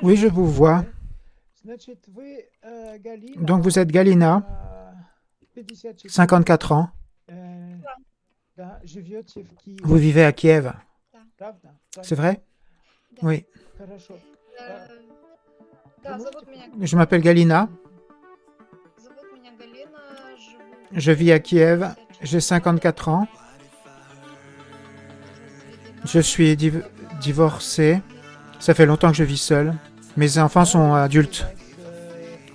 Oui, je vous vois. Donc vous êtes Galina, 54 ans. Vous vivez à Kiev. C'est vrai? Oui. Je m'appelle Galina. Je vis à Kiev. J'ai 54 ans. Je suis divorcé. Ça fait longtemps que je vis seul. Mes enfants sont adultes.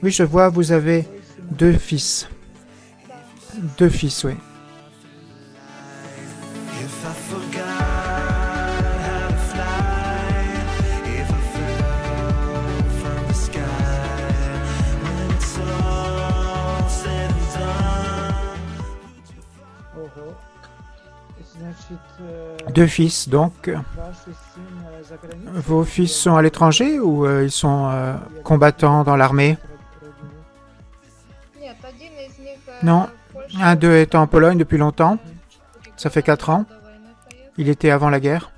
Oui, je vois, vous avez 2 fils. 2 fils, oui. Deux fils, donc. Vos fils sont à l'étranger ou ils sont combattants dans l'armée? Non. Un d'eux est en Pologne depuis longtemps. Ça fait 4 ans. Il était avant la guerre.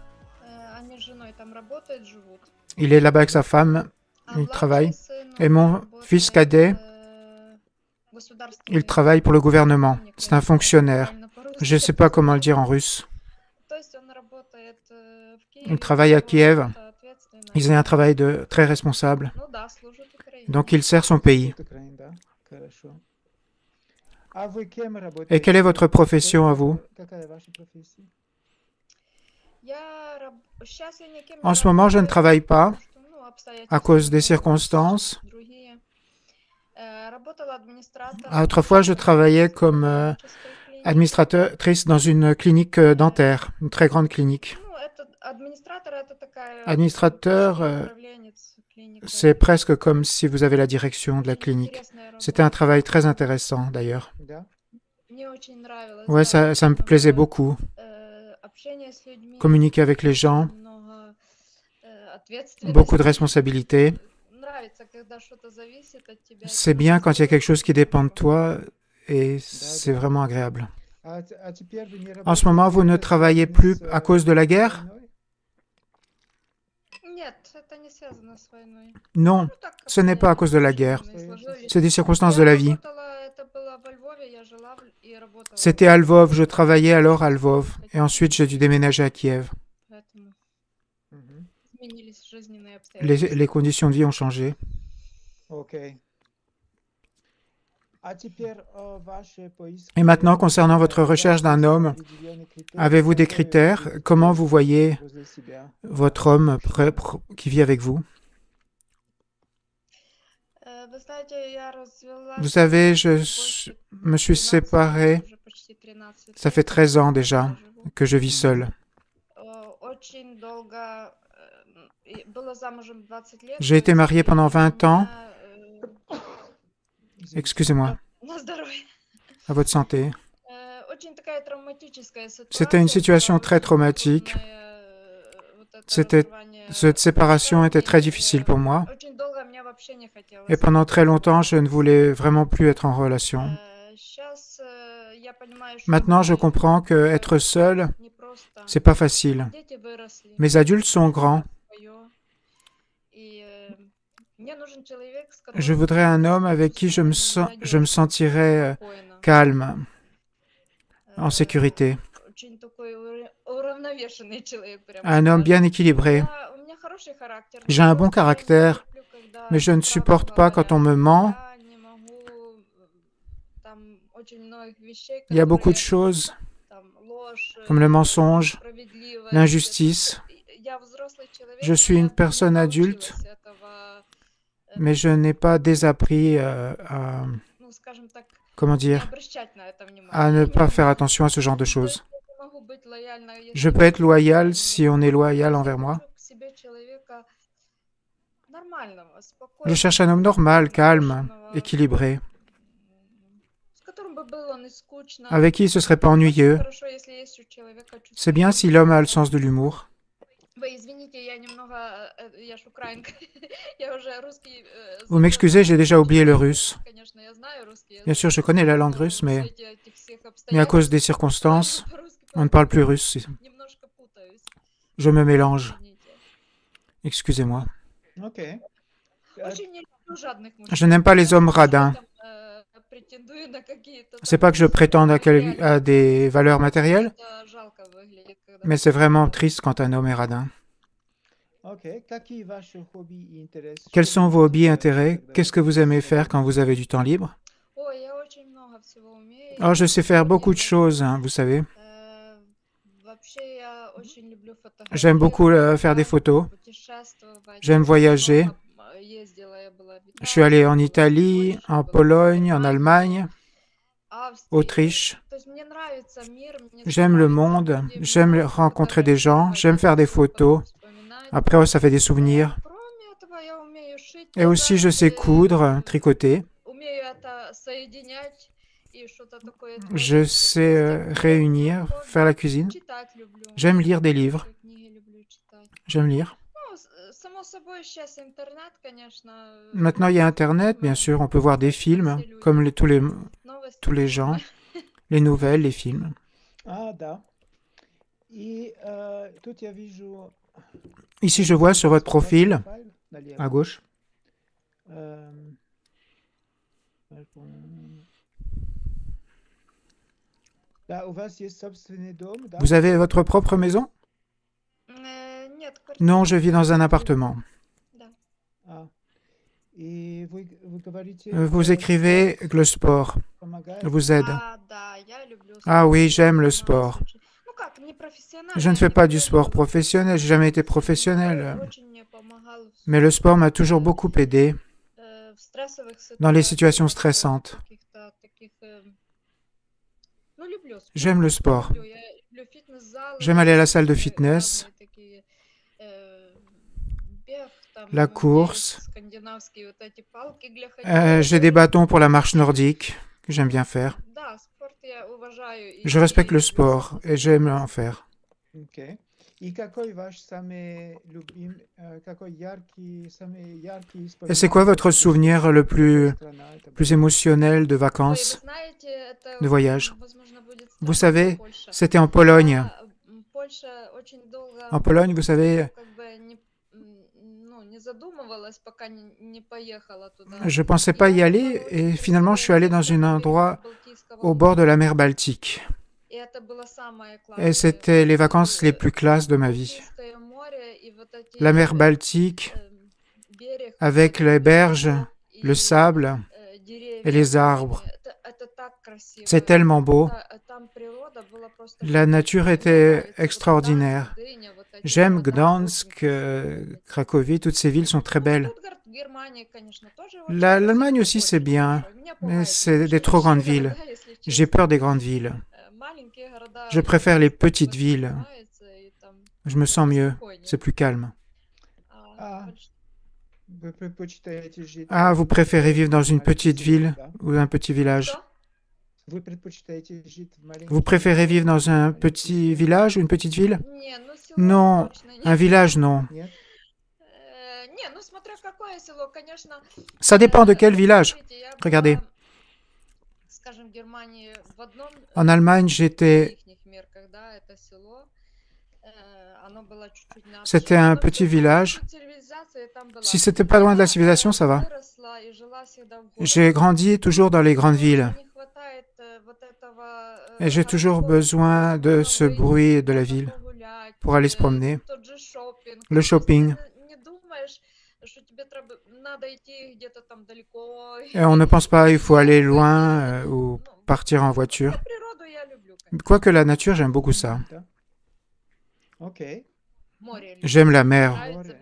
Il est là-bas avec sa femme. Il travaille. Et mon fils cadet, il travaille pour le gouvernement. C'est un fonctionnaire. Je ne sais pas comment le dire en russe. Il travaille à Kiev. Il a un travail très responsable. Donc il sert son pays. Et quelle est votre profession à vous? En ce moment, je ne travaille pas à cause des circonstances. Autrefois, je travaillais comme administratrice dans une clinique dentaire, une très grande clinique. Administrateur, c'est presque comme si vous avez la direction de la clinique. C'était un travail très intéressant d'ailleurs. Ouais, ça me plaisait beaucoup. Communiquer avec les gens, beaucoup de responsabilités. C'est bien quand il y a quelque chose qui dépend de toi et c'est vraiment agréable. En ce moment, vous ne travaillez plus à cause de la guerre? Non, ce n'est pas à cause de la guerre. C'est des circonstances de la vie. C'était à Lvov, je travaillais alors à Lvov. Et ensuite, j'ai dû déménager à Kiev. Les conditions de vie ont changé. Et maintenant, concernant votre recherche d'un homme, avez-vous des critères? Comment vous voyez votre homme qui vit avec vous? Vous savez, je me suis séparé. Ça fait 13 ans déjà que je vis seul. J'ai été marié pendant 20 ans. Excusez-moi. À votre santé. C'était une situation très traumatique. Cette séparation était très difficile pour moi. Et pendant très longtemps, je ne voulais vraiment plus être en relation. Maintenant, je comprends que être seul, c'est pas facile. Mes adultes sont grands. Je voudrais un homme avec qui je me sentirais calme, en sécurité. Un homme bien équilibré. J'ai un bon caractère, mais je ne supporte pas quand on me ment. Il y a beaucoup de choses, comme le mensonge, l'injustice. Je suis une personne adulte, mais je n'ai pas désappris comment dire, à ne pas faire attention à ce genre de choses. Je peux être loyal si on est loyal envers moi. Je cherche un homme normal, calme, équilibré, avec qui ce ne serait pas ennuyeux. C'est bien si l'homme a le sens de l'humour. Vous m'excusez, j'ai déjà oublié le russe. Bien sûr, je connais la langue russe, mais à cause des circonstances, on ne parle plus russe. Je me mélange. Excusez-moi. Окей. А, Очень не люблю жадных Je мужчин. n'aime pas les hommes Не потому, что я radins. там претендую на какие-то C'est там pas que je prétende à, материальные à des ценности, valeurs но matérielles, это жалко выглядит, когда mais c'est мужчина vraiment жадный. triste quand un homme est radin. Окей. Какие ваши хобби и интересы? Quels Что вы sont vos любите hobbies et делать, intérêts? когда Qu'est-ce que вы vous aimez faire quand свободны? vous avez du temps libre? Ой, я очень много всего умею Oh, и je sais faire beaucoup de делаю. choses, hein, vous savez. Вообще я очень люблю J'aime beaucoup фотографировать, faire des photos. путешествовать. J'aime Очень voyager. много ездила. Я была в Je suis allé Италии, en была в Italie, Польше, en была в Pologne, en Германии, Allemagne, Австрии. Autriche. То есть мне нравится мир, мне J'aime le нравятся monde, люди, мне j'aime нравится rencontrer des gens, фотографировать, j'aime faire это des все photos. потом вспоминать. Après, ça fait des souvenirs. Кроме этого, я умею шить, Et aussi, je вязать, sais coudre, tricoter. умею это соединять и что-то такое Je творить. sais réunir, faire la cuisine. Читать люблю. J'aime lire des livres. Книги люблю читать. J'aime lire. Ну, само собой, сейчас интернет, конечно. Maintenant, il y a Internet, bien sûr. On peut voir des films, comme tous les gens, les nouvelles, les films. А, да. И тут я вижу... Ici, je vois sur votre profil, à gauche, Да, у вас есть собственный дом, да? vous avez votre propre maison? Нет, Non, je vis dans un appartement. Да. А, и вы говорите... Vous écrivez que le sport помогает? vous aide. Да, я люблю Ah oui, спорт, j'aime le мне sport. нравится очень. Ну как, не профессионально, Je ne я fais не pas du художник, sport professionnel, j'ai jamais été professionnel. очень мне помогал Mais le sport m'a toujours beaucoup aidé в стрессовых dans les ситуациях, situations stressantes. каких-то таких, ну, люблю спорт. J'aime le sport. Я люблю фитнес-залы, J'aime aller à la salle de fitness, разные такие, бег, там, la есть course. скандинавские вот эти палки для ходьбы. J'ai des bâtons pour la marche nordique que j'aime bien faire. Да, спорт я уважаю и Je respecte le люблю sport et j'aime en faire. Окей. И какой ваш самый любимый, какой яркий, самый яркий Et c'est quoi votre souvenir le plus émotionnel de Ой, vacances, вы знаете, это, de voyage? возможно, будет Vous странно, savez, Польша. c'était en Pologne. Польша очень долго En Pologne, vous savez, как бы не задумывалась, пока не поехала туда. je pensais pas y aller et finalement je suis allé dans un endroit au bord de la mer Baltique. И это было самое Et классное. c'était les vacances les plus classes de ma vie. Чистое море и вот эти, La mer Baltique, берег, avec les berges, и, le sable деревья, et les arbres. это так красиво. C'est tellement beau. Там природа была просто La nature était extraordinaire. Гдыня, вот эти J'aime города, Gdansk, очень Cracovie, toutes ces villes sont très belles. Stuttgart, Германия, конечно, тоже очень L'Allemagne красиво, aussi c'est очень bien, хорошо. Меня mais пугает c'est des большие trop grandes villes. города, если J'ai честно. peur des grandes villes. Маленькие города Je préfère les petites мне villes. нравятся, и там Je me sens mieux, спокойнее. c'est plus calme. А, Больше- вы предпочитаете жить... Ah, vous préférez vivre dans une в petite маленьком ville селе, да? ou un petit village? Что? Вы предпочитаете жить в маленьком Vous préférez селе, vivre dans un маленьком petit селе? village ou une petite ville? Не, ну село Non, точно un нет. village non. Нет? Не, ну смотря какое село, конечно. Ça dépend de quel village. Смотрите, я Regardez. была, скажем, в Германии в одном En Allemagne, j'étais... ихних мерках, да, это село. Оно было чуть-чуть на C'était un petit village. Si c'était pas loin de la civilisation, ça va. J'ai grandi toujours dans les grandes villes. Et j'ai toujours besoin de ce bruit de la ville pour aller se promener. Le shopping. Et on ne pense pas il faut aller loin ou partir en voiture. Quoique la nature, j'aime beaucoup ça. Да. Окей. J'aime la mer. Море.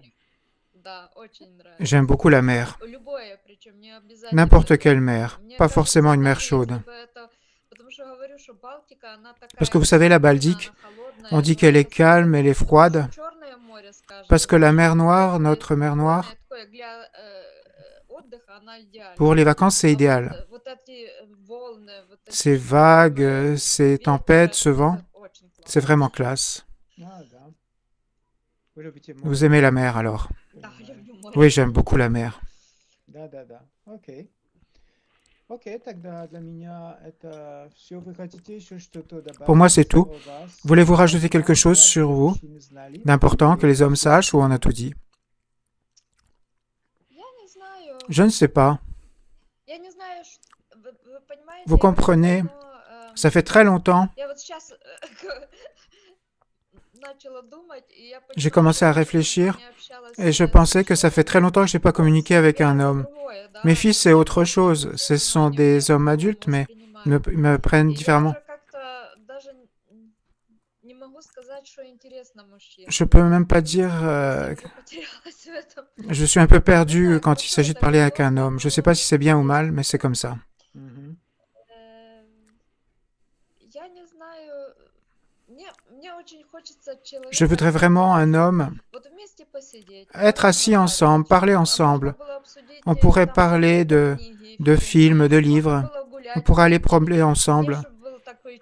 J'aime beaucoup la mer. Любое, причем не обязательно. N'importe quelle mer. Мне Pas кажется, forcément une mer даже chaude. если бы это- потому что говорю, что Балтика, она такая Parce que vous savez, la Baltique, она холодная, on dit но qu'elle est это calme, elle est froide. Черное море, скажем, Parce que la mer это Noire, такое notre mer Noire, такое для отдыха, она идеальна. pour les vacances, c'est А idéal. вот эти волны, вот эти Ces vagues, волны, ces ветер, tempêtes, ce vent, это очень классно. c'est vraiment classe. А, да. Вы любите море? Vous aimez la mer alors? Да, я люблю море. Oui, j'aime beaucoup la mer. Да, да, да. Окей. Окей, тогда для меня это все. Вы хотите еще что-то добавить? Pour moi, c'est tout. о вас? Voulez-vous rajouter quelque chose sur vous, Мужчины знали? d'important que les hommes sachent ou on a tout dit? знаю. Je ne sais pas. Я не знаю, вы понимаете, Vous comprenez, ça fait très longtemps. я вот сейчас начала думать, и я J'ai поняла, commencé что à я réfléchir не общалась et с je pensais que ça fait très longtemps que je n'ai pas communiqué avec un это homme. другое, да, Mes fils, c'est autre chose. Ce sont des hommes adultes, mais ils me prennent И я différemment. уже как-то даже не могу сказать, что интересно мужчинам. Je peux même pas dire... Я потерялась в этом. je suis un peu perdu quand il s'agit de parler avec un homme. Je ne sais pas si c'est bien ou mal, mais c'est comme ça. Мгм. Я не знаю, мне очень хочется Je voudrais человека, vraiment un homme, вот вместе посидеть, être assis ensemble, parler ensemble. можно было обсудить, On pourrait там, parler de книги, films, de можно livres. было On гулять pourrait aller вместе. promener Мне ensemble. чтоб был такой,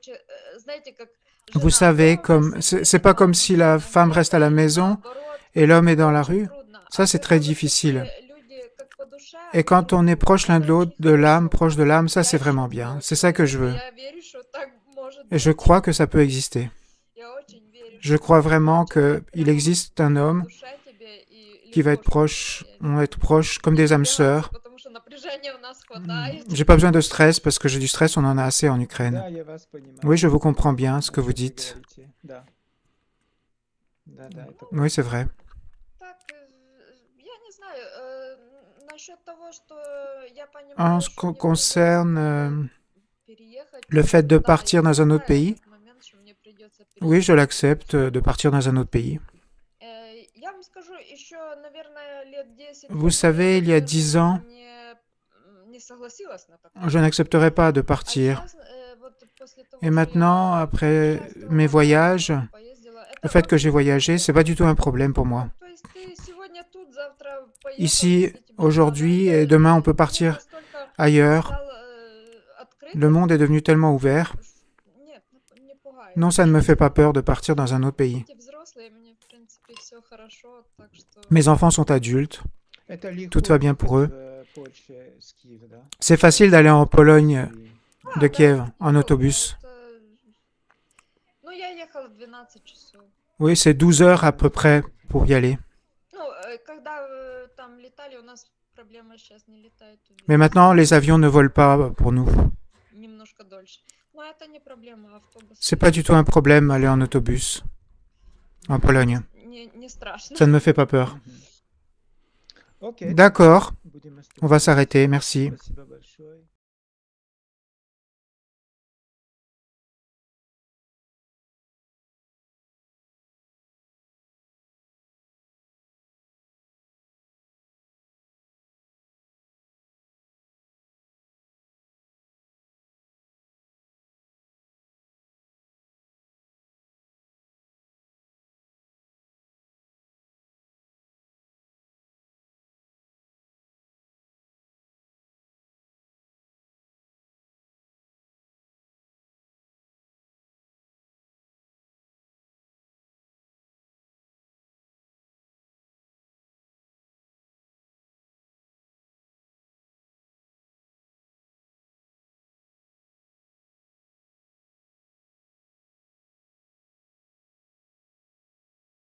знаете, как Vous жена savez, дома comme сидит, c'est pas а comme si la мужчина femme reste à la где-то, или maison наоборот. et l'homme est dans Это la очень rue. трудно. А Ça, c'est когда très вы difficile. такие люди, как по душе, Et quand друг on est другу, proche l'un de это l'autre, очень de l'âme, хорошо. proche de l'âme, ça Я c'est vraiment еще bien. очень C'est ça que je верю, veux. я верю, что так может Et je быть. crois que ça peut exister. Я очень верю, Je что crois vraiment человек qu'il прямо existe un по homme душе тебе и qui va легко être proche, что-то on va être proche comme des âmes sœurs. потому что напряжения у нас хватает. J'ai pas besoin de stress parce que j'ai du stress, on en a assez en Ukraine. Да, я вас понимаю. Oui, je vous comprends bien О ce que чем vous вы dites. говорите. Да. Да, да, это Oui, c'est vrai. Так, я не знаю, насчет того, что я En понимаю, ce что qui мне concerne придется переехать, le fait de да, partir я dans un autre понимаю pays, этот момент, что мне придется oui, je переехать. l'accepte de partir dans un autre pays. Я вам скажу, еще, наверное, лет 10 Vous тому savez, я бы il y a даже 10 ans, не согласилась на такое. je n'accepterais pas de А partir. сейчас, вот после того, Et что maintenant, я après путешествовала, mes voyages, поездила, le это fait que j'ai вообще voyagé, c'est pas du tout un problème pour moi. То есть ты сегодня тут, завтра поехал, Ici, если тебе aujourd'hui надо. et demain, on peut Мир partir настолько ailleurs. стал Le открытым. monde est devenu tellement ouvert. Нет, не пугает. Non, ça ne me fait pas peur de partir dans un autre pays. Дети взрослые, мне, в принципе, все хорошо, так что... Mes enfants sont adultes. Это легко Tout va bien pour eux. в Польше с Киева, да? C'est facile d'aller en Pologne И- de Kiev en autobus. Ну, я ехала 12 часов. Oui, c'est 12 heures à peu près pour y aller. Ну, когда там летали, у нас проблема сейчас не летает. Mais maintenant, les avions ne volent pas pour nous. Немножко дольше. Но это не проблема, автобус. C'est pas du tout un problème aller en autobus en Pologne. Не страшно. Ça ne me fait pas peur. Мгм. Окей, D'accord, будем on va остановиться. s'arrêter. Merci. Спасибо большое.